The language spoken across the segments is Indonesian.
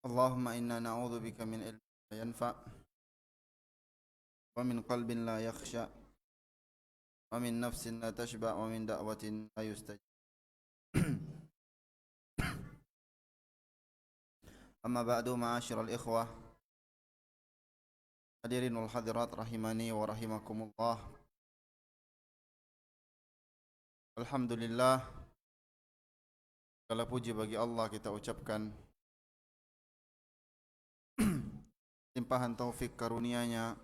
Allahumma inna na'udzu bika min ilmin la yanfa' wa min qalbin la yakhsha wa min nafsin la tashba' wa min da'watin la yustajab. Amma ba'du, ma'asyiral ikhwah, hadirin wal hadirat rahimani wa rahimakumullah. Alhamdulillah, segala puji bagi Allah kita ucapkan, limpahan taufik karunia-Nya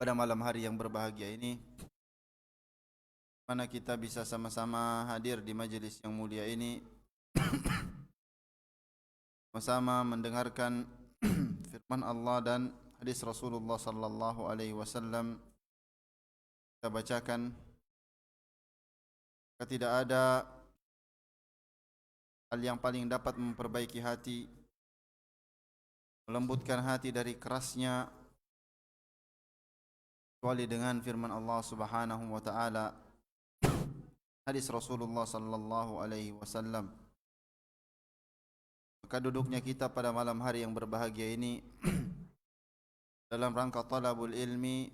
pada malam hari yang berbahagia ini, mana kita bisa sama-sama hadir di majelis yang mulia ini, sama-sama mendengarkan firman Allah dan hadis Rasulullah sallallahu alaihi wasallam. Kita bacakan, tidak ada hal yang paling dapat memperbaiki hati, melembutkan hati dari kerasnya, kecuali dengan firman Allah Subhanahu wa taala, hadis Rasulullah sallallahu alaihi wasallam. Maka duduknya kita pada malam hari yang berbahagia ini dalam rangka talabul ilmi,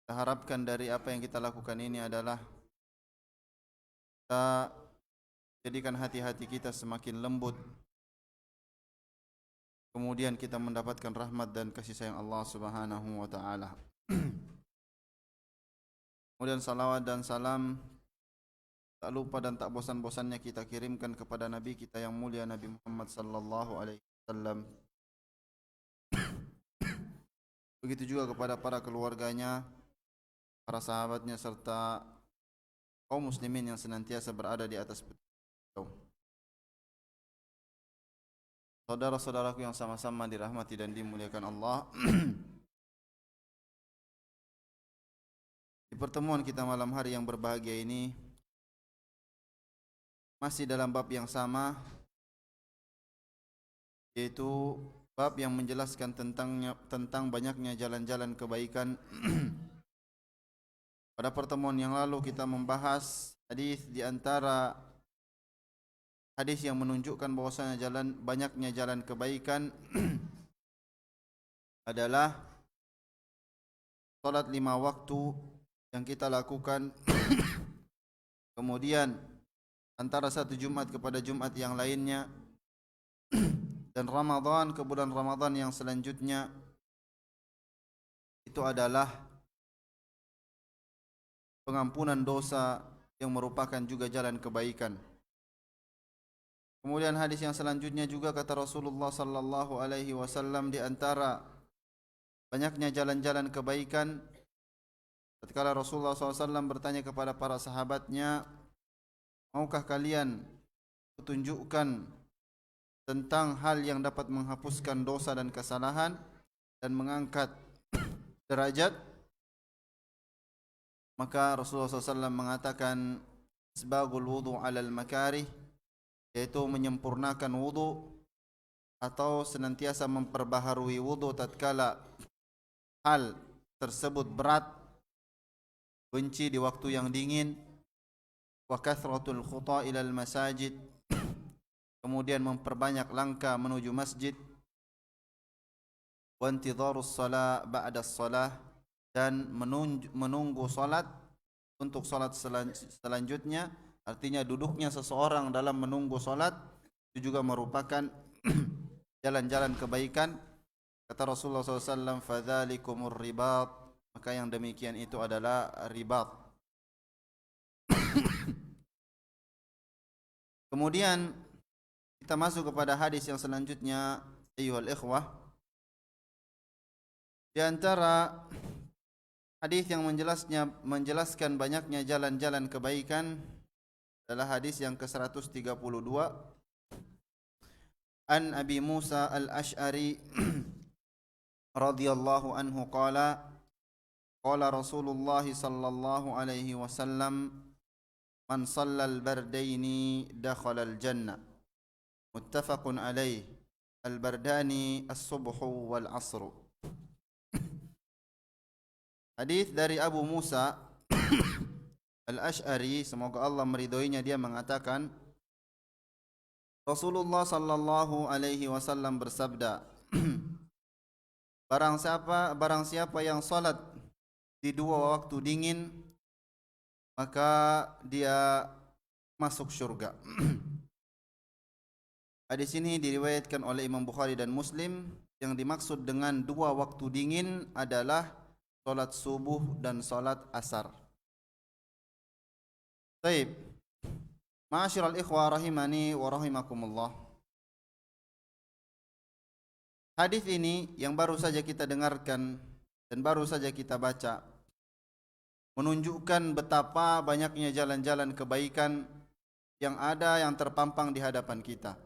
kita harapkan dari apa yang kita lakukan ini adalah kita jadikan hati-hati kita semakin lembut, kemudian kita mendapatkan rahmat dan kasih sayang Allah Subhanahu wa taala. Kemudian salawat dan salam tak lupa dan tak bosan-bosannya kita kirimkan kepada Nabi kita yang mulia, Nabi Muhammad sallallahu alaihi wasallam. Begitu juga kepada para keluarganya, para sahabatnya, serta kaum muslimin yang senantiasa berada di atas petunjuk. Saudara-saudaraku yang sama-sama dirahmati dan dimuliakan Allah, di pertemuan kita malam hari yang berbahagia ini masih dalam bab yang sama, yaitu bab yang menjelaskan tentang banyaknya jalan-jalan kebaikan. Pada pertemuan yang lalu kita membahas hadis di antara hadis yang menunjukkan bahwasanya banyaknya jalan kebaikan adalah salat 5 waktu yang kita lakukan, kemudian antara satu Jumat kepada Jumat yang lainnya, dan Ramadan ke bulan Ramadan yang selanjutnya, itu adalah pengampunan dosa yang merupakan juga jalan kebaikan. Kemudian hadis yang selanjutnya juga kata Rasulullah sallallahu alaihi wasallam, di antara banyaknya jalan-jalan kebaikan, tatkala Rasulullah SAW bertanya kepada para sahabatnya, maukah kalian kutunjukkan tentang hal yang dapat menghapuskan dosa dan kesalahan dan mengangkat derajat? Maka Rasulullah SAW mengatakan, isbagul wudu alal makarih, yaitu menyempurnakan wudu atau senantiasa memperbaharui wudu tatkala hal tersebut berat, benci di waktu yang dingin, wa kathratul khuta ilal masajid, kemudian memperbanyak langkah menuju masjid, wa intidharus salat ba'da salah, dan menunggu salat untuk salat selanjutnya. Artinya duduknya seseorang dalam menunggu salat itu juga merupakan jalan-jalan kebaikan. Kata Rasulullah SAW, fadzalikumur ribat, maka yang demikian itu adalah ribat. Kemudian kita masuk kepada hadis yang selanjutnya, ayyuhal ikhwah. Di antara hadis yang menjelaskan banyaknya jalan-jalan kebaikan adalah hadis yang ke-132, an Abi Musa al-Ash'ari radhiyallahu anhu qala Rasulullah sallallahu alaihi wasallam, man shallal bardaini dakhala al-jannah, muttafaqun alaih. Al-bardani as-subhu wal asru. Hadis dari Abu Musa Al-Ash'ari, semoga Allah meridhoinya, dia mengatakan, Rasulullah sallallahu alaihi wasallam bersabda, barang siapa yang salat di dua waktu dingin, maka dia masuk surga. Hadis ini diriwayatkan oleh Imam Bukhari dan Muslim. Yang dimaksud dengan dua waktu dingin adalah salat subuh dan salat asar. Baik. Ma'asyiral ikhwah rahimani wa rahimakumullah. Hadis ini yang baru saja kita dengarkan dan baru saja kita baca menunjukkan betapa banyaknya jalan-jalan kebaikan yang ada yang terpampang di hadapan kita.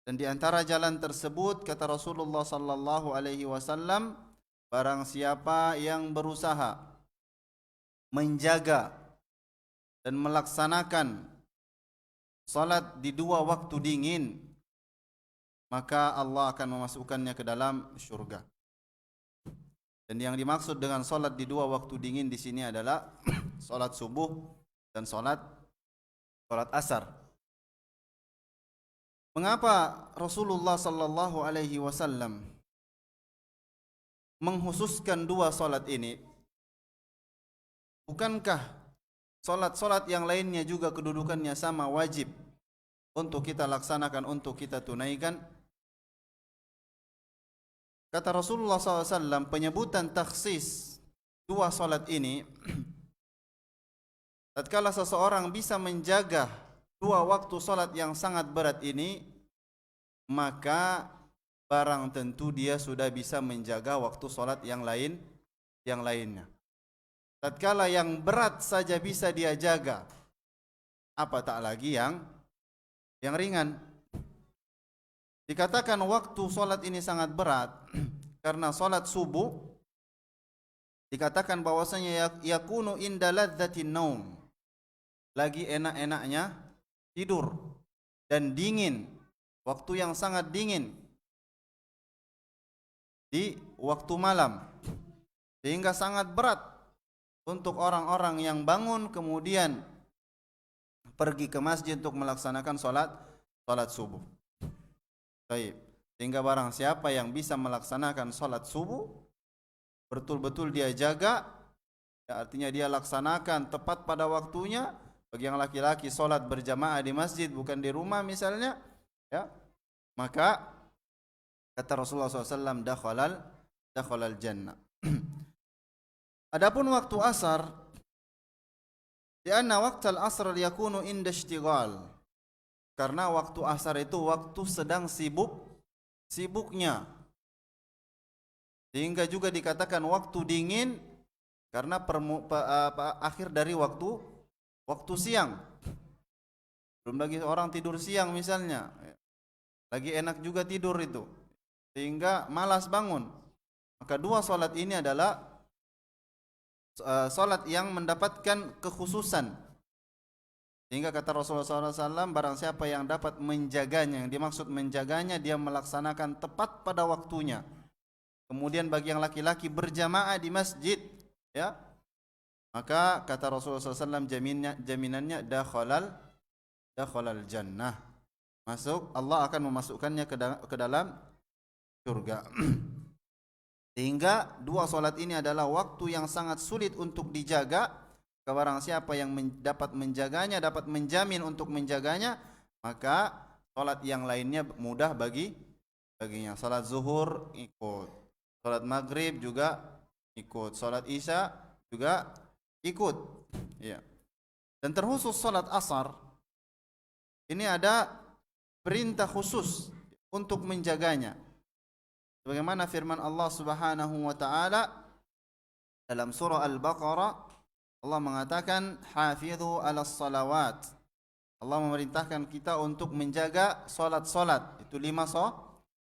Dan di antara jalan tersebut kata Rasulullah sallallahu alaihi wasallam, barang siapa yang berusaha menjaga dan melaksanakan salat di dua waktu dingin, maka Allah akan memasukkannya ke dalam surga. Dan yang dimaksud dengan salat di dua waktu dingin di sini adalah salat subuh dan salat asar. Mengapa Rasulullah sallallahu alaihi wasallam menghususkan dua salat ini? Bukankah salat-salat yang lainnya juga kedudukannya sama, wajib untuk kita laksanakan, untuk kita tunaikan? Kata Rasulullah SAW, penyebutan takhsis dua salat ini, tatkala seseorang bisa menjaga dua waktu salat yang sangat berat ini, maka barang tentu dia sudah bisa menjaga waktu salat yang lainnya. Tatkala yang berat saja bisa dia jaga, apa tak lagi yang ringan. Dikatakan waktu salat ini sangat berat karena salat subuh dikatakan bahwasanya yakunu inda ladzatin naum, lagi enak-enaknya tidur dan dingin, waktu yang sangat dingin di waktu malam, sehingga sangat berat untuk orang-orang yang bangun kemudian pergi ke masjid untuk melaksanakan salat subuh. Baik, sehingga barang siapa yang bisa melaksanakan salat subuh betul-betul dia jaga, ya, artinya dia laksanakan tepat pada waktunya. Bagi yang laki-laki salat berjamaah di masjid bukan di rumah misalnya, ya, maka kata Rasulullah SAW, dakhalal jannah. Adapun waktu asar, lianna waqtal asr yakunu inda ishtighal, karena waktu asar itu waktu sedang sibuknya, sehingga juga dikatakan waktu dingin karena akhir dari waktu siang. Belum lagi orang tidur siang misalnya, lagi enak juga tidur itu, sehingga malas bangun. Maka dua salat ini adalah salat yang mendapatkan kekhususan, sehingga kata Rasulullah SAW, barang siapa yang dapat menjaganya, yang dimaksud menjaganya dia melaksanakan tepat pada waktunya. Kemudian bagi yang laki-laki berjamaah di masjid, ya, maka kata Rasulullah SAW, jaminannya dakhalal jannah, masuk, Allah akan memasukkannya ke dalam surga. Sehingga dua salat ini adalah waktu yang sangat sulit untuk dijaga. Barang siapa yang dapat menjaganya, dapat menjamin untuk menjaganya, maka salat yang lainnya mudah baginya. Salat zuhur ikut, salat maghrib juga ikut, salat isya juga ikut, ya. Dan terkhusus salat asar ini ada perintah khusus untuk menjaganya. Sebagaimana firman Allah Subhanahu wa taala dalam surah Al-Baqarah, Allah mengatakan hafidhu 'alas salawat. Allah memerintahkan kita untuk menjaga salat-salat. Itu 5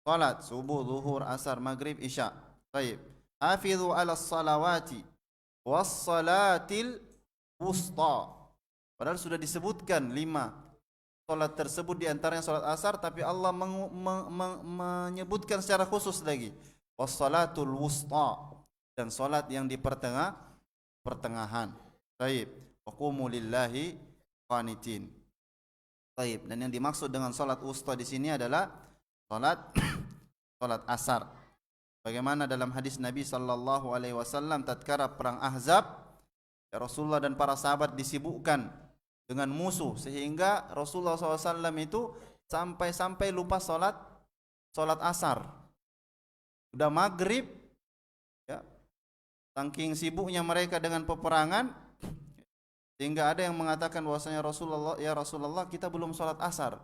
salat, subuh, zuhur, asar, maghrib, isya. Baik. Hafidhu 'alas salawati was salatil wusta. Padahal sudah disebutkan 5 salat tersebut, di antaranya salat asar, tapi Allah menyebutkan secara khusus lagi wassalatul wusta, dan salat yang di pertengahan. Baik, waqumu lillahi qanitin. Taib. Dan yang dimaksud dengan salat wusta di sini adalah salat salat asar. Bagaimana dalam hadis Nabi sallallahu alaihi wasallam tatkala perang Ahzab, ya Rasulullah dan para sahabat disibukkan dengan musuh sehingga Rasulullah SAW itu sampai lupa salat asar. Sudah maghrib, ya, saking sibuknya mereka dengan peperangan, sehingga ada yang mengatakan bahwasanya Rasulullah kita belum salat asar.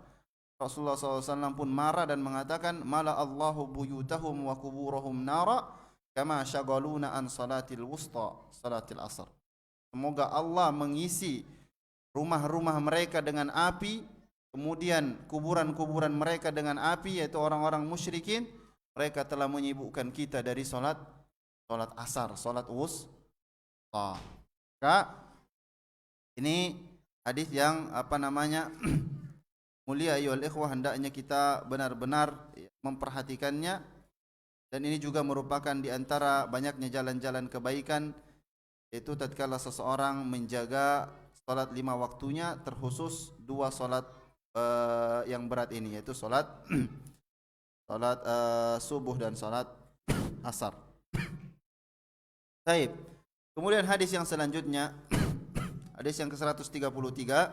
Rasulullah SAW pun marah dan mengatakan, mala Allahu buyutahum wa kuburahum nara kama syagaluna an salatil wusta salatil asar. Semoga Allah mengisi rumah-rumah mereka dengan api, kemudian kuburan-kuburan mereka dengan api, yaitu orang-orang musyrikin. Mereka telah menyibukkan kita dari salat asar, salat wusta. Maka ini hadis yang mulia ayyuhal ikhwah, hendaknya kita benar-benar memperhatikannya, dan ini juga merupakan di antara banyaknya jalan-jalan kebaikan, yaitu tatkala seseorang menjaga salat 5 waktunya, terkhusus 2 salat yang berat ini, yaitu salat subuh dan salat asar. Baik. Kemudian hadis yang selanjutnya, hadis yang ke-133.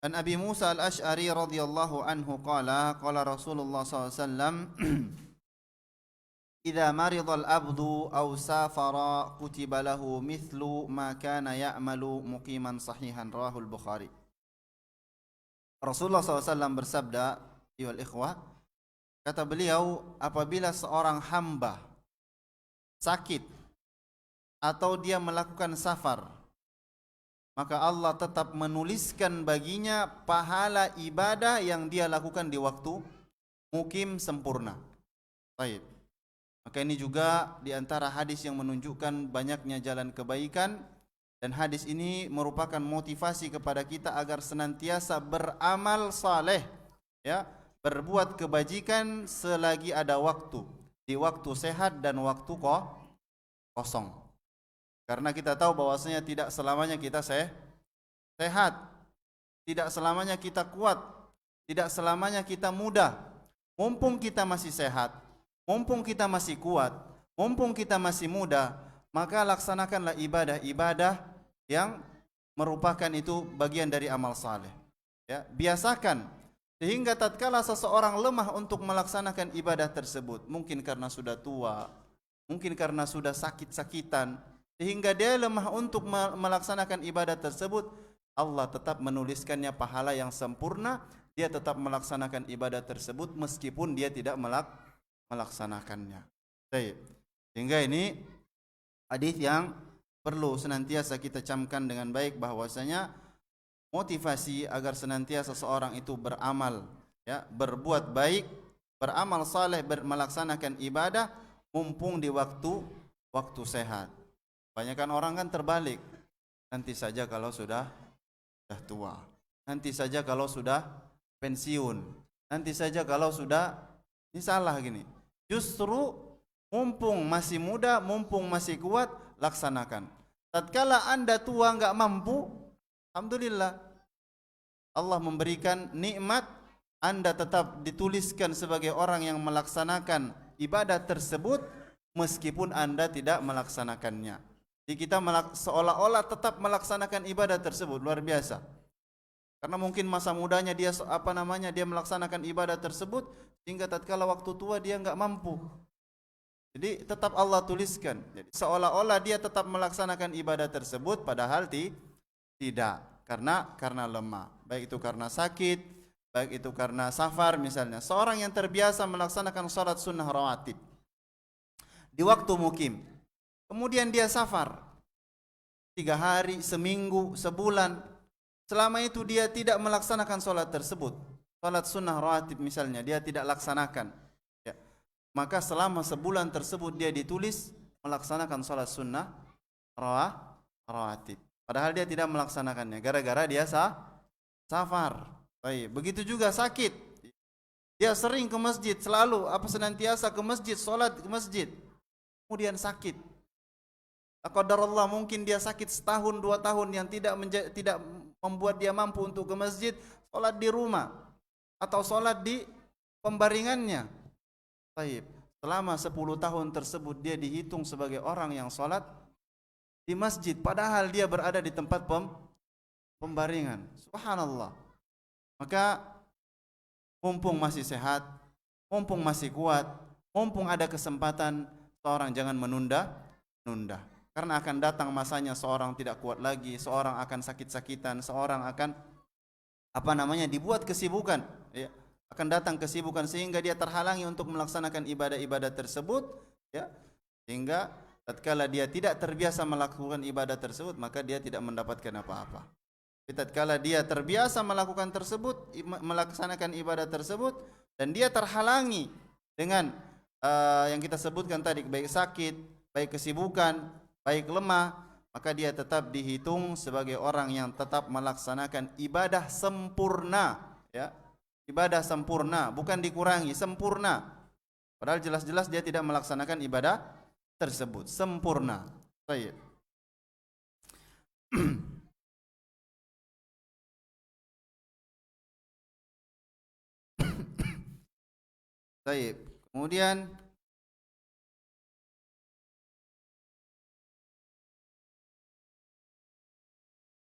An Abi Musa al-Ash'ari radhiyallahu anhu qala Rasulullah sallallahu alaihi wasallam idza marida al-abdu aw safara kutiba lahu mithlu ma kana ya'malu muqiman sahihan, rahul Bukhari. Rasulullah SAW bersabda, ayyuhal ikhwah, kata beliau, apabila seorang hamba sakit atau dia melakukan safar, maka Allah tetap menuliskan baginya pahala ibadah yang dia lakukan di waktu mukim sempurna. Baik. Maka ini juga di antara hadis yang menunjukkan banyaknya jalan kebaikan, dan hadis ini merupakan motivasi kepada kita agar senantiasa beramal saleh, ya, berbuat kebajikan selagi ada waktu, di waktu sehat dan waktu kosong. Karena kita tahu bahwasanya tidak selamanya kita sehat, tidak selamanya kita kuat, tidak selamanya kita muda. Mumpung kita masih sehat, mumpung kita masih kuat, mumpung kita masih muda, maka laksanakanlah ibadah-ibadah yang merupakan itu bagian dari amal saleh. Ya, biasakan sehingga tatkala seseorang lemah untuk melaksanakan ibadah tersebut, mungkin karena sudah tua, mungkin karena sudah sakit-sakitan, sehingga dia lemah untuk melaksanakan ibadah tersebut, Allah tetap menuliskannya pahala yang sempurna. Dia tetap melaksanakan ibadah tersebut meskipun dia tidak melaksanakannya. Sehingga ini hadis yang perlu senantiasa kita camkan dengan baik, bahwasanya motivasi agar senantiasa seorang itu beramal, ya, berbuat baik, beramal saleh, melaksanakan ibadah mumpung di waktu sehat. Banyakan orang kan terbalik, nanti saja kalau sudah tua, nanti saja kalau sudah pensiun, nanti saja kalau sudah, ini salah gini. Justru mumpung masih muda, mumpung masih kuat, laksanakan. Tatkala Anda tua nggak mampu, alhamdulillah, Allah memberikan nikmat, Anda tetap dituliskan sebagai orang yang melaksanakan ibadah tersebut meskipun Anda tidak melaksanakannya. Jadi kita seolah-olah tetap melaksanakan ibadah tersebut, luar biasa. Karena mungkin masa mudanya dia dia melaksanakan ibadah tersebut, sehingga tatkala waktu tua dia nggak mampu. Jadi tetap Allah tuliskan. Jadi seolah-olah dia tetap melaksanakan ibadah tersebut, padahal tidak. Karena lemah. Baik itu karena sakit, baik itu karena safar misalnya. Seorang yang terbiasa melaksanakan salat sunnah rawatib di waktu mukim, kemudian dia safar 3 hari, seminggu, sebulan, selama itu dia tidak melaksanakan salat tersebut, salat sunnah rawatib misalnya, dia tidak laksanakan, ya, maka selama sebulan tersebut dia ditulis melaksanakan salat sunnah rawatib, padahal dia tidak melaksanakannya gara-gara dia safar. Baik, begitu juga sakit, dia sering ke masjid, selalu senantiasa ke masjid, salat ke masjid, kemudian sakit, Qadarullah mungkin dia sakit setahun 2 tahun yang tidak membuat dia mampu untuk ke masjid, sholat di rumah atau sholat di pembaringannya. Baik, selama 10 tahun tersebut dia dihitung sebagai orang yang sholat di masjid, padahal dia berada di tempat pembaringan. Subhanallah. Maka mumpung masih sehat, mumpung masih kuat, mumpung ada kesempatan, seorang jangan menunda. Karena akan datang masanya seorang tidak kuat lagi, seorang akan sakit-sakitan, seorang akan dibuat kesibukan, ya. Akan datang kesibukan sehingga dia terhalangi untuk melaksanakan ibadah-ibadah tersebut, ya. Sehingga tatkala dia tidak terbiasa melakukan ibadah tersebut, maka dia tidak mendapatkan apa-apa. Tatkala dia terbiasa melaksanakan ibadah tersebut dan dia terhalangi dengan yang kita sebutkan tadi, baik sakit, baik kesibukan, baik lemah, maka dia tetap dihitung sebagai orang yang tetap melaksanakan ibadah sempurna, ya. Ibadah sempurna, bukan dikurangi, sempurna. Padahal jelas-jelas dia tidak melaksanakan ibadah tersebut sempurna. Baik. Baik. Kemudian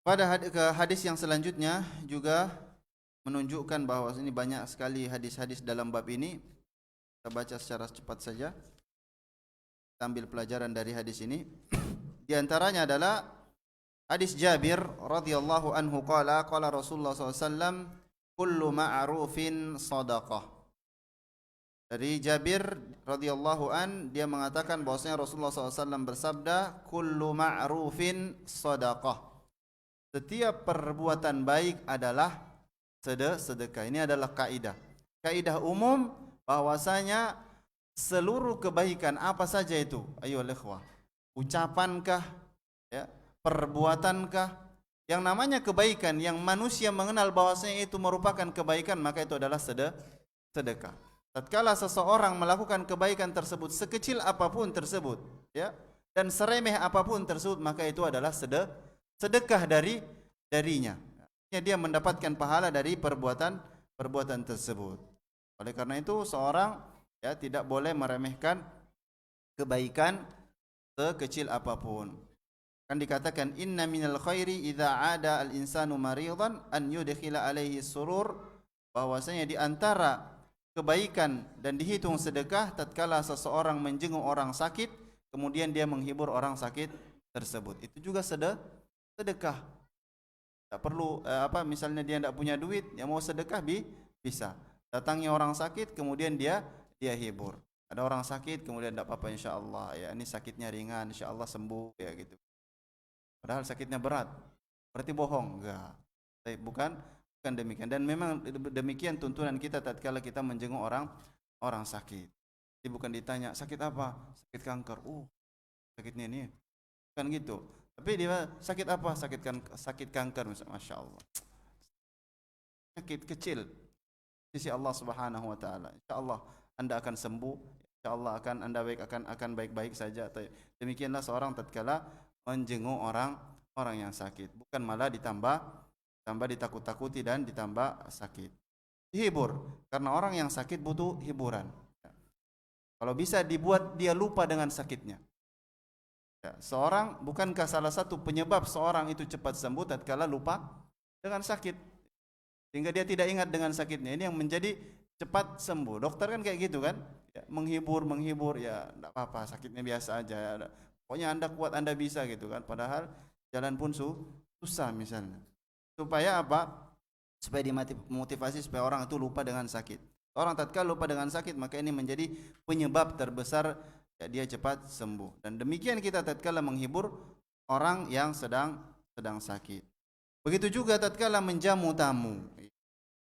pada hadis yang selanjutnya juga menunjukkan bahwa ini banyak sekali hadis-hadis dalam bab ini. Kita baca secara cepat saja. Kita ambil pelajaran dari hadis ini. Di antaranya adalah hadis Jabir radhiyallahu anhu qala Rasulullah SAW, kullu ma'rufin sadaqah. Dari Jabir radhiyallahu an, dia mengatakan bahwasanya Rasulullah SAW bersabda, kullu ma'rufin sadaqah. Setiap perbuatan baik adalah sedekah. Ini adalah kaidah umum bahwasanya seluruh kebaikan apa saja itu, ayo ikhwah, ucapankah, ya, perbuatankah, yang namanya kebaikan yang manusia mengenal bahwasanya itu merupakan kebaikan, maka itu adalah sedekah. Tatkala seseorang melakukan kebaikan tersebut sekecil apapun tersebut, ya, dan seremeh apapun tersebut, maka itu adalah sedekah darinya. Dia mendapatkan pahala dari perbuatan tersebut. Oleh karena itu seorang, ya, tidak boleh meremehkan kebaikan sekecil apapun. Kan dikatakan inna minal khairi idza ada al insanu maridan an yudkhila alaihi surur, bahwasanya di antara kebaikan dan dihitung sedekah tatkala seseorang menjenguk orang sakit kemudian dia menghibur orang sakit tersebut. Itu juga sedekah. Tak perlu misalnya dia tidak punya duit, yang mau sedekah bisa. Datangi orang sakit kemudian dia hibur. Ada orang sakit kemudian tidak apa-apa insyaallah, ya, ini sakitnya ringan insyaallah sembuh, ya gitu. Padahal sakitnya berat. Berarti bohong? Enggak. Bukan demikian. Dan memang demikian tuntunan kita tatkala kita menjenguk orang sakit. Jadi bukan ditanya sakit apa? Sakit kanker. Sakitnya ini. Bukan gitu. Tapi dia sakit apa? Sakit kanker, masya Allah. Sakit kecil sisi Allah Subhanahu wa taala. Insyaallah Anda akan sembuh. Insyaallah Anda akan baik-baik saja. Demikianlah seorang tatkala menjenguk orang yang sakit, bukan malah ditambah ditakut-takuti dan ditambah sakit. Dihibur, karena orang yang sakit butuh hiburan. Kalau bisa dibuat dia lupa dengan sakitnya. Ya, seorang, bukankah salah satu penyebab seorang itu cepat sembuh tatkala lupa dengan sakit, sehingga dia tidak ingat dengan sakitnya. Ini yang menjadi cepat sembuh. Dokter kan kayak gitu kan, ya, menghibur, ya tidak apa-apa, sakitnya biasa aja. Ya, pokoknya Anda kuat, Anda bisa gitu kan. Padahal jalan pun susah misalnya. Supaya apa? Supaya dimotivasi supaya orang itu lupa dengan sakit. Orang tatkala lupa dengan sakit, maka ini menjadi penyebab terbesar, ya, dia cepat sembuh. Dan demikian kita tatkala menghibur orang yang sedang sakit. Begitu juga tatkala menjamu tamu.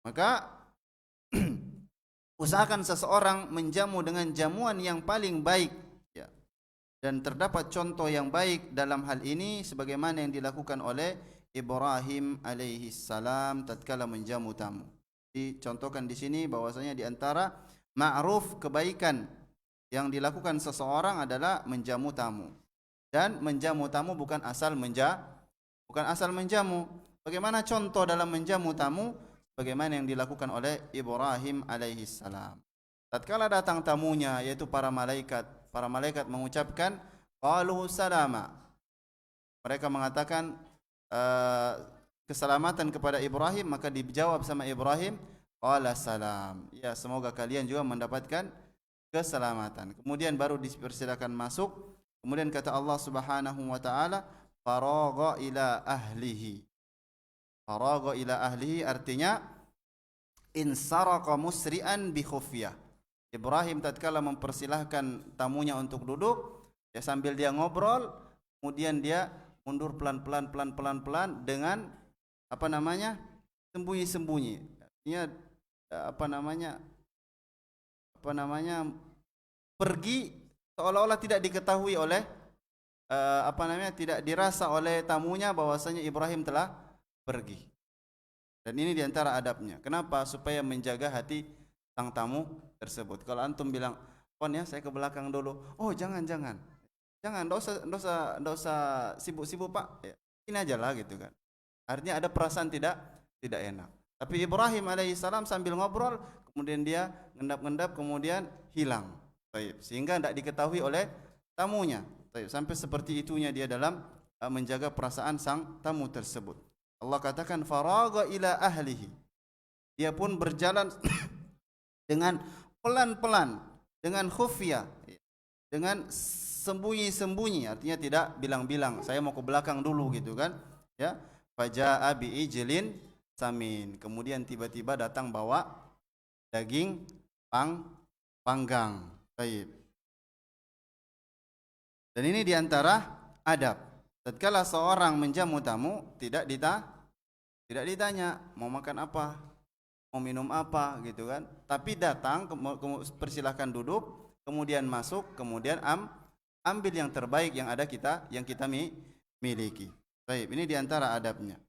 Maka usahakan seseorang menjamu dengan jamuan yang paling baik, ya. Dan terdapat contoh yang baik dalam hal ini sebagaimana yang dilakukan oleh Ibrahim alaihi salam tatkala menjamu tamu. Dicontohkan di sini bahwasanya di antara ma'ruf kebaikan yang dilakukan seseorang adalah menjamu tamu. Dan menjamu tamu bukan asal menjamu. Bagaimana contoh dalam menjamu tamu? Bagaimana yang dilakukan oleh Ibrahim alaihissalam. Tatkala datang tamunya, yaitu para malaikat mengucapkan qalu salama. Mereka mengatakan keselamatan kepada Ibrahim, maka dijawab sama Ibrahim, qala salam. Ya, semoga kalian juga mendapatkan keselamatan. Kemudian baru dipersilakan masuk. Kemudian kata Allah Subhanahu wa taala, faragha ila ahlihi. Faragha ila ahlihi artinya insaraqa musri'an bi khufyah. Ibrahim tatkala mempersilahkan tamunya untuk duduk, ya sambil dia ngobrol, kemudian dia mundur pelan-pelan dengan sembunyi-sembunyi. Artinya pergi seolah-olah tidak diketahui oleh tidak dirasa oleh tamunya bahwasanya Ibrahim telah pergi. Dan ini diantara adabnya. Kenapa? Supaya menjaga hati sang tamu tersebut. Kalau antum bilang, "Pon ya, saya ke belakang dulu." Oh, jangan, enggak usah sibuk-sibuk, Pak. Ya, ini aja lah gitu kan. Artinya ada perasaan tidak enak. Tapi Ibrahim alaihissalam sambil ngobrol, kemudian dia ngendap-ngendap, kemudian hilang. Sehingga tidak diketahui oleh tamunya. Sampai seperti itunya dia dalam menjaga perasaan sang tamu tersebut. Allah katakan faragha ila ahlihi. Dia pun berjalan dengan pelan-pelan, dengan khufyah, dengan sembunyi-sembunyi, artinya tidak bilang-bilang, saya mau ke belakang dulu gitu kan. Ya, faja'a bi ijlin samin. Kemudian tiba-tiba datang bawa daging panggang. Baik. Dan ini diantara adab. Tatkala seorang menjamu tamu, tidak ditanya mau makan apa, mau minum apa gitu kan. Tapi datang, persilahkan duduk, kemudian masuk, kemudian ambil yang terbaik yang kita miliki. Baik, ini diantara adabnya.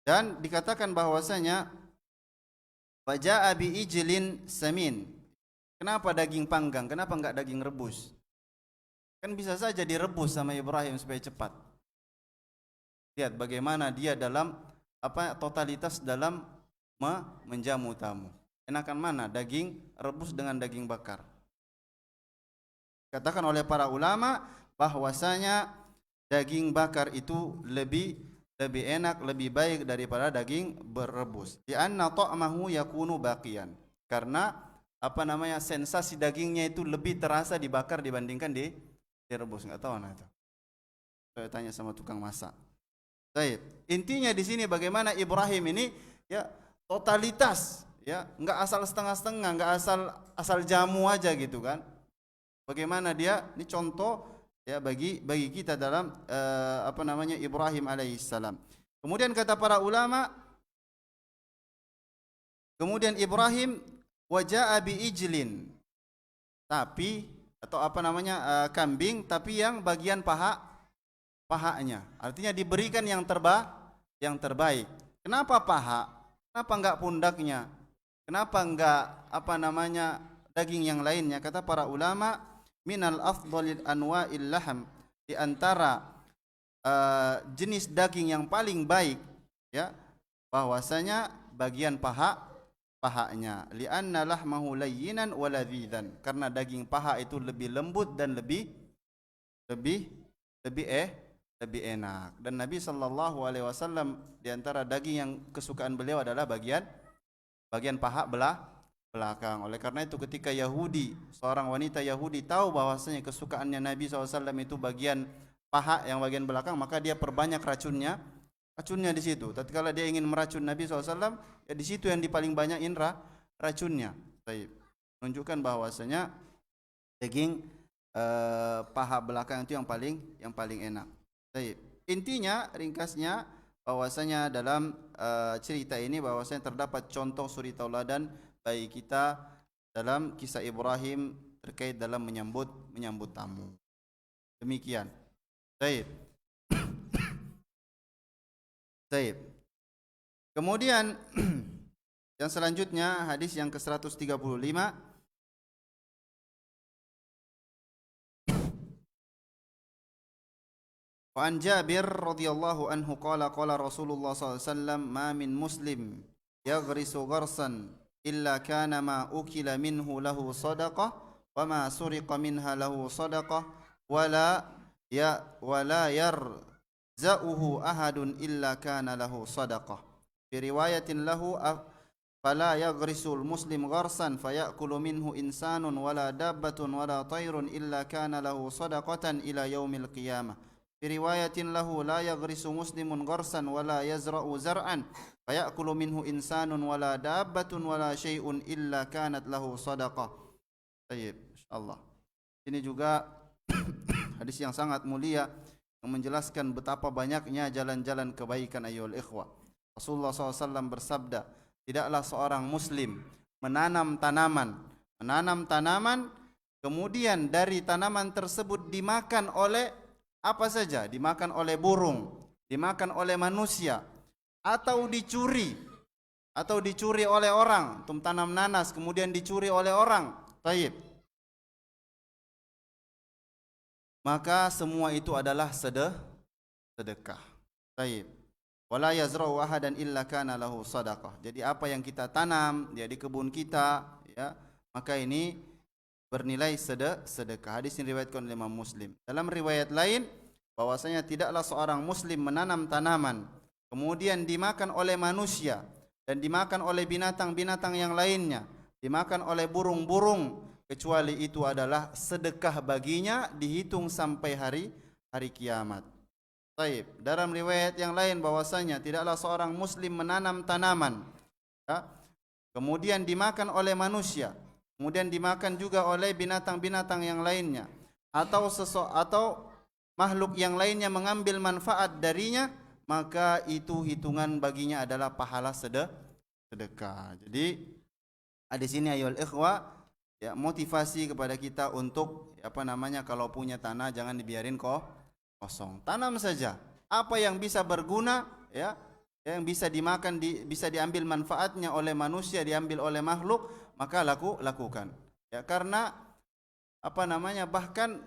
Dan dikatakan bahwasanya faja'a bi ijlin samin. Kenapa daging panggang? Kenapa enggak daging rebus? Kan bisa saja direbus sama Ibrahim supaya cepat. Lihat bagaimana dia dalam totalitas dalam menjamu tamu. Enakan mana daging rebus dengan daging bakar? Katakan oleh para ulama bahwasanya daging bakar itu lebih enak, lebih baik daripada daging berebus. Di anna ta'mahu yakunu baqiyan. Karena sensasi dagingnya itu lebih terasa dibakar dibandingkan direbus. Enggak tahu itu. Saya tanya sama tukang masak. Baik, intinya di sini bagaimana Ibrahim ini ya totalitas, ya enggak asal setengah-setengah, enggak asal jamu aja gitu kan. Bagaimana dia ini contoh ya bagi kita dalam Ibrahim alaihissalam. Kemudian kata para ulama, kemudian Ibrahim waja'a bi ijlin, tapi atau kambing tapi yang bagian pahanya. Artinya diberikan yang terbaik. Kenapa paha? Kenapa enggak pundaknya? Kenapa enggak daging yang lainnya? Kata para ulama, minal afdhalil anwa'il laham, di antara jenis daging yang paling baik ya bahwasanya bagian pahanya, li'anna lahmahu layyinan wa ladhidan, karena daging paha itu lebih lembut dan lebih enak. Dan Nabi sallallahu alaihi wasallam di antara daging yang kesukaan beliau adalah bagian paha belakang. Oleh karena itu ketika seorang wanita Yahudi tahu bahwasanya kesukaannya Nabi SAW itu bagian paha yang bagian belakang, maka dia perbanyak racunnya di situ. Tatkala dia ingin meracun Nabi SAW, ya di situ yang paling banyak racunnya. Baik. Menunjukkan bahwasanya daging paha belakang itu yang paling enak. Baik. Intinya ringkasnya bahwasanya dalam cerita ini bahwasanya terdapat contoh suri tauladan bagi kita dalam kisah Ibrahim terkait dalam menyambut tamu. Demikian. Baik. Baik. Kemudian yang selanjutnya hadis yang ke-135. Wa an Jabir radhiyallahu anhu qala qala Rasulullah sallallahu alaihi wasallam ma min muslim yaghrisu gharsan illa kana ma ukila minhu lahu sadaqah wa ma suriqa minha lahu sadaqah wala yarza'uhu ahadun illa kana lahu sadaqah. Fi riwayatin lahu fala yaghrisul muslim gharsan fayakulu minhu insanun wala dabbatun wala tayrun illa kana lahu sadaqatan ila yaumil qiyamah. Fi riwayatin lahu la yaghrisu muslimun gharsan wala yazra'u zar'an fayakulu minhu insanun wala dabbatun wala syai'un illa kanat lahu sadaqah. Baik, insyaallah. Ini juga hadis yang sangat mulia yang menjelaskan betapa banyaknya jalan-jalan kebaikan ayyuhal ikhwah. Rasulullah SAW bersabda, tidaklah seorang muslim menanam tanaman, kemudian dari tanaman tersebut dimakan oleh apa saja, dimakan oleh burung, dimakan oleh manusia, atau dicuri oleh orang. Antum tanam nanas kemudian dicuri oleh orang. Baik. Maka semua itu adalah sedekah. Baik. Wala yazra'u ahadan illa kana lahu sadaqah. Jadi apa yang kita tanam ya di kebun kita ya, maka ini bernilai sedekah. Hadis ini diriwayatkan oleh Imam Muslim. Dalam riwayat lain bahwasanya tidaklah seorang muslim menanam tanaman kemudian dimakan oleh manusia dan dimakan oleh binatang-binatang yang lainnya, dimakan oleh burung-burung, kecuali itu adalah sedekah baginya dihitung sampai hari kiamat. Baik, dalam riwayat yang lain bahwasanya tidaklah seorang muslim menanam tanaman ya, kemudian dimakan oleh manusia, kemudian dimakan juga oleh binatang-binatang yang lainnya, atau makhluk yang lainnya mengambil manfaat darinya, maka itu hitungan baginya adalah pahala sedekah. Jadi di sini ayyuhal ikhwah ya, motivasi kepada kita untuk kalau punya tanah jangan dibiarin kosong. Tanam saja apa yang bisa berguna ya, yang bisa dimakan, bisa diambil manfaatnya oleh manusia, diambil oleh makhluk, maka lakukan. Ya, karena bahkan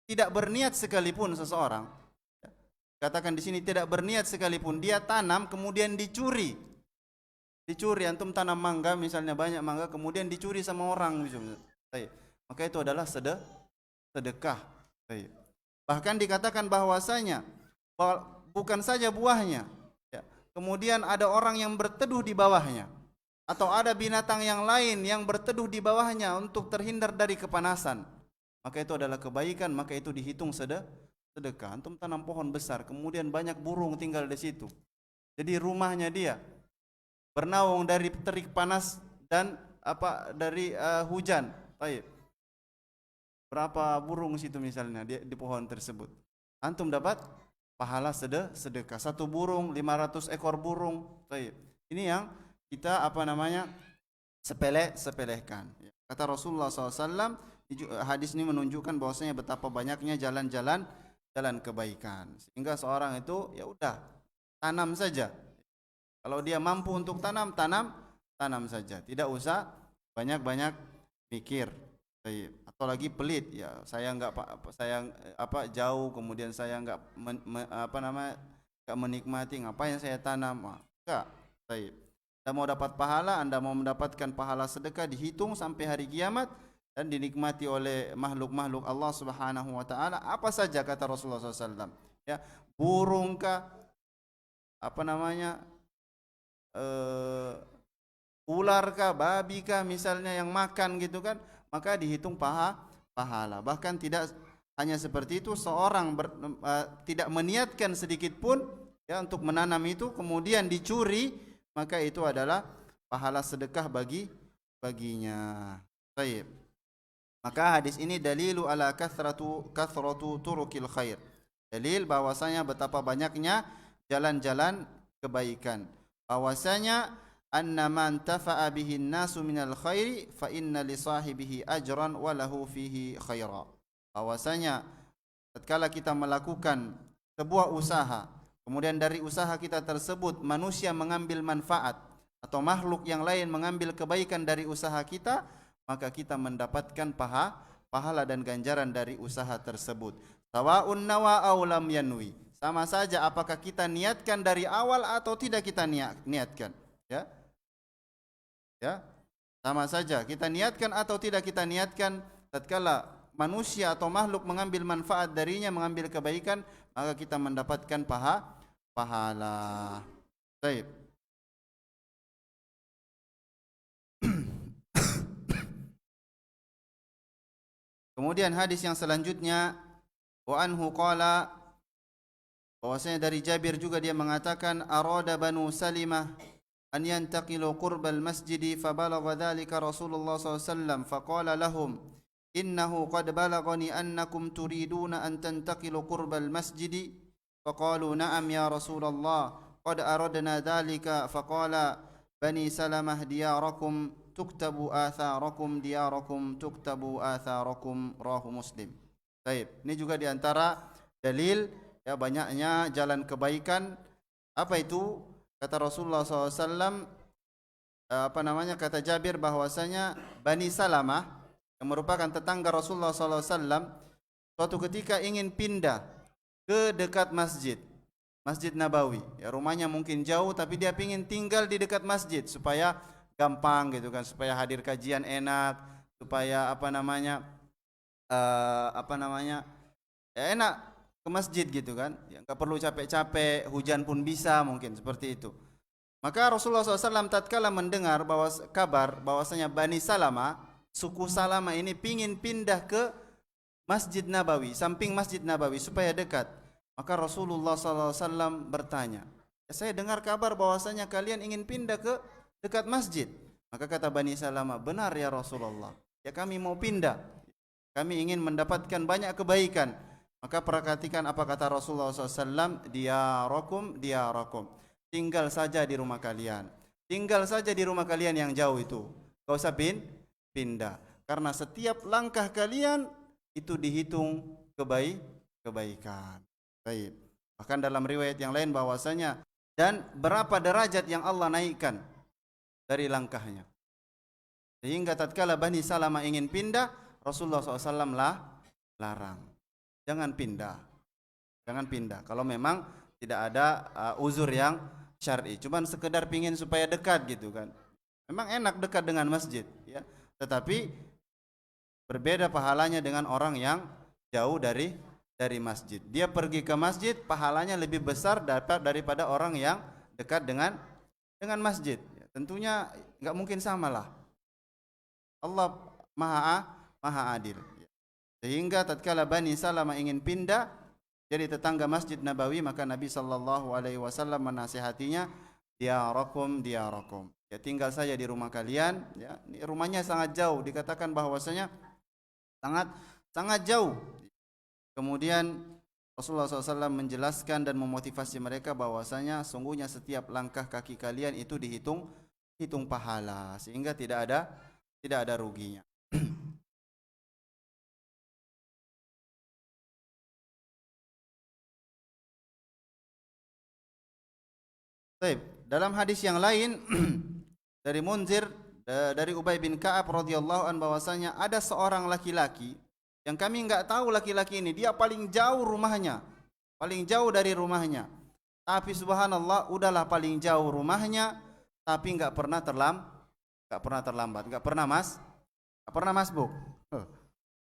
tidak berniat sekalipun seseorang, ya, katakan di sini tidak berniat sekalipun, dia tanam kemudian dicuri, antum tanam mangga misalnya, banyak mangga kemudian dicuri sama orang misalnya, maka itu adalah sedekah. Bahkan dikatakan bahwasanya bukan saja buahnya, ya, kemudian ada orang yang berteduh di bawahnya, atau ada binatang yang lain yang berteduh di bawahnya untuk terhindar dari kepanasan, maka itu adalah kebaikan, maka itu dihitung sedekah. Antum tanam pohon besar, kemudian banyak burung tinggal di situ, jadi rumahnya dia bernaung dari terik panas dan dari hujan. Baik, berapa burung situ misalnya di pohon tersebut, antum dapat pahala sedekah. Satu burung 500 ekor burung. Baik, ini yang kita sepelekan. Kata Rasulullah SAW, hadis ini menunjukkan bahwasanya betapa banyaknya jalan-jalan kebaikan, sehingga seorang itu ya udah tanam saja. Kalau dia mampu untuk tanam saja, tidak usah banyak mikir. Atau lagi pelit, ya saya jauh, kemudian saya nggak menikmati, ngapain saya tanam? Enggak. Anda mau dapat pahala, Anda mau mendapatkan pahala sedekah dihitung sampai hari kiamat dan dinikmati oleh makhluk-makhluk Allah Subhanahu wa taala, apa saja kata Rasulullah SAW. Ya, burung kah, ular kah, babi kah misalnya yang makan gitu kan, maka dihitung pahala. Bahkan tidak hanya seperti itu, seorang tidak meniatkan sedikit pun ya untuk menanam itu kemudian dicuri, maka itu adalah pahala sedekah baginya. Baik. Maka hadis ini dalilu ala kathratu turukil khair. Dalil bahwasanya betapa banyaknya jalan-jalan kebaikan. Bahwasanya anna man tafa'a bihi an-nasu minal khairi fa inna li sahibihi ajran wa lahu fihi khaira. Bahwasanya tatkala kita melakukan sebuah usaha, kemudian dari usaha kita tersebut manusia mengambil manfaat atau makhluk yang lain mengambil kebaikan dari usaha kita, maka kita mendapatkan pahala dan ganjaran dari usaha tersebut. Sawa'un nawa aw lam yanwi. Sama saja apakah kita niatkan dari awal atau tidak kita niatkan. Ya. Ya. Sama saja kita niatkan atau tidak kita niatkan, tatkala manusia atau makhluk mengambil manfaat darinya, mengambil kebaikan, maka kita mendapatkan pahala. Baik. Kemudian hadis yang selanjutnya, wa anhu qala, bahwasanya dari Jabir juga dia mengatakan, arada Banu Salimah an yantaqilu qurbal masjid fabalagha dhalika Rasulullah sallallahu alaihi wasallam faqala lahum innahu qad balagani annakum turiduna an tantaqilu qurbal masjid faqalu na'am ya Rasulullah qad aradna dhalika faqala Bani Salamah diyarakum tuktabu atharakum diyarakum tuktabu atharakum, rawahu Muslim. Baik, ini juga diantara dalil ya banyaknya jalan kebaikan. Apa itu? Kata Rasulullah SAW, kata Jabir bahwasanya Bani Salamah yang merupakan tetangga Rasulullah SAW suatu ketika ingin pindah ke dekat Masjid Nabawi. Ya, rumahnya mungkin jauh tapi dia ingin tinggal di dekat masjid supaya gampang gitu kan, supaya hadir kajian enak, supaya ya enak ke masjid gitu kan, ya nggak perlu capek-capek, hujan pun bisa, mungkin seperti itu. Maka Rasulullah SAW tatkala mendengar kabar bahwasanya Bani Salama, suku Salama ini pingin pindah ke Masjid Nabawi, samping Masjid Nabawi supaya dekat, maka Rasulullah SAW bertanya, saya dengar kabar bahwasanya kalian ingin pindah ke dekat masjid. Maka kata Bani Salama, benar ya Rasulullah, ya kami mau pindah, kami ingin mendapatkan banyak kebaikan. Maka perhatikan apa kata Rasulullah SAW, diyarakum diyarakum, tinggal saja di rumah kalian, tinggal saja di rumah kalian yang jauh itu, gak usah pindah, karena setiap langkah kalian itu dihitung kebaikan. Baik. Bahkan dalam riwayat yang lain bahwasanya, dan berapa derajat yang Allah naikkan dari langkahnya, sehingga tatkala Bani Salamah ingin pindah, Rasulullah SAW larang, jangan pindah kalau memang tidak ada uzur yang syar'i, cuman sekedar pingin supaya dekat gitu kan. Memang enak dekat dengan masjid ya, tetapi berbeda pahalanya dengan orang yang jauh dari masjid. Dia pergi ke masjid, pahalanya lebih besar daripada orang yang dekat dengan masjid. Tentunya nggak mungkin samalah. Allah maha adil. Sehingga tatkala Bani Salamah ingin pindah jadi tetangga Masjid Nabawi, maka Nabi SAW menasihatinya, diyarakum diyarakum, ya tinggal saja di rumah kalian ya. Rumahnya sangat jauh, dikatakan bahwasanya sangat jauh. Kemudian Rasulullah SAW menjelaskan dan memotivasi mereka bahwasanya sungguhnya setiap langkah kaki kalian itu dihitung pahala, sehingga tidak ada ruginya. Baik, dalam hadis yang lain dari Munzir dari Ubay bin Ka'ab radhiyallahu an bahwasanya ada seorang laki-laki yang kami enggak tahu laki-laki ini dia paling jauh rumahnya, paling jauh dari rumahnya. Tapi subhanallah, udahlah paling jauh rumahnya tapi enggak pernah terlambat, enggak pernah masbuk.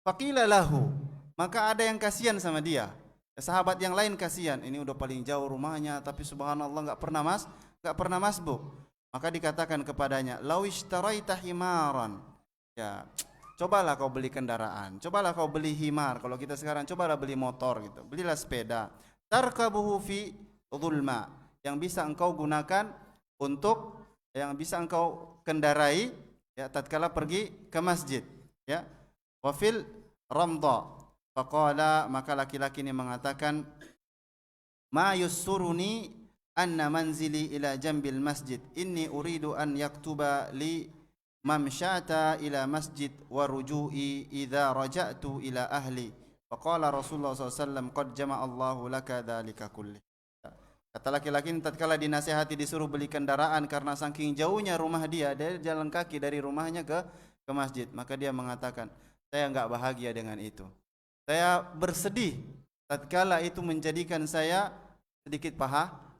Faqila lahu, maka ada yang kasihan sama dia. Sahabat yang lain kasihan, ini udah paling jauh rumahnya tapi subhanallah enggak pernah masbuk. Maka dikatakan kepadanya, lawishtaraita himaran, ya cobalah kau beli kendaraan, cobalah kau beli himar, kalau kita sekarang cobalah beli motor gitu, belilah sepeda, tarkabuhu fi dhulma, yang bisa engkau gunakan untuk, yang bisa engkau kendarai ya tatkala pergi ke masjid ya. Wa fil ramdha, faqala, maka laki-laki ini mengatakan, ma yussuruni anna manzili ila jambil masjid, inni uridu an yaktuba li mamsyata ila masjid wa ruju'i idza raja'tu ila ahli. Faqala Rasulullah SAW, qad jama'allahu laka dzalika kulli. Kata laki-laki ini tatkala dinasihati disuruh beli kendaraan karena saking jauhnya rumah dia, dia jalan kaki dari rumahnya ke masjid, maka dia mengatakan, saya enggak bahagia dengan itu. Saya bersedih tatkala itu menjadikan saya sedikit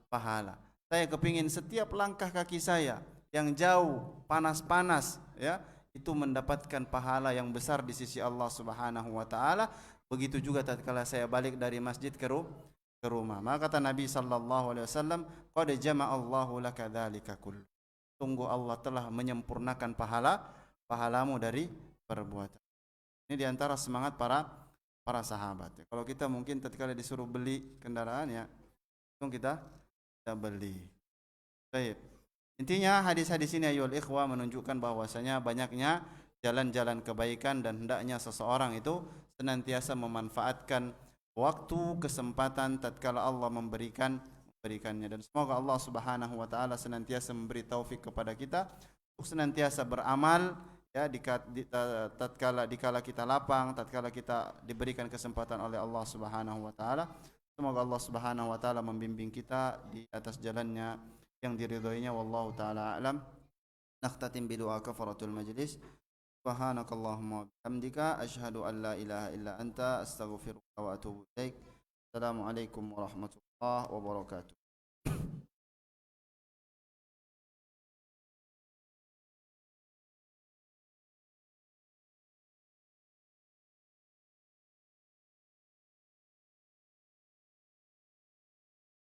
pahala. Saya kepingin setiap langkah kaki saya yang jauh, panas-panas, ya, itu mendapatkan pahala yang besar di sisi Allah Subhanahu wa taala. Begitu juga tatkala saya balik dari masjid ke rumah. Maka kata Nabi sallallahu alaihi wasallam, "Qad jama'allahu laka dzalika kull." Sungguh Allah telah menyempurnakan pahalamu dari perbuatan. Ini diantara semangat para sahabat. Kalau kita mungkin tatkala disuruh beli kendaraan, ya, langsung kita beli. Baik. Intinya hadis-hadis ini ayol ikhwah menunjukkan bahwasanya banyaknya jalan-jalan kebaikan dan hendaknya seseorang itu senantiasa memanfaatkan waktu, kesempatan tatkala Allah memberikannya, dan semoga Allah Subhanahu wa taala senantiasa memberi taufik kepada kita untuk senantiasa beramal, ya, tatkala dikala kita lapang, tatkala kita diberikan kesempatan oleh Allah Subhanahu wa taala. Semoga Allah Subhanahu wa taala membimbing kita di atas jalannya yang diridhoinya. Wallahu taala alam. Nakhtatim bi doa kafaratul majlis. Subhanakallahumma wa bihamdika asyhadu an la ilaha illa anta astaghfiruka wa atubu ilaik. Assalamualaikum warahmatullahi wabarakatuh.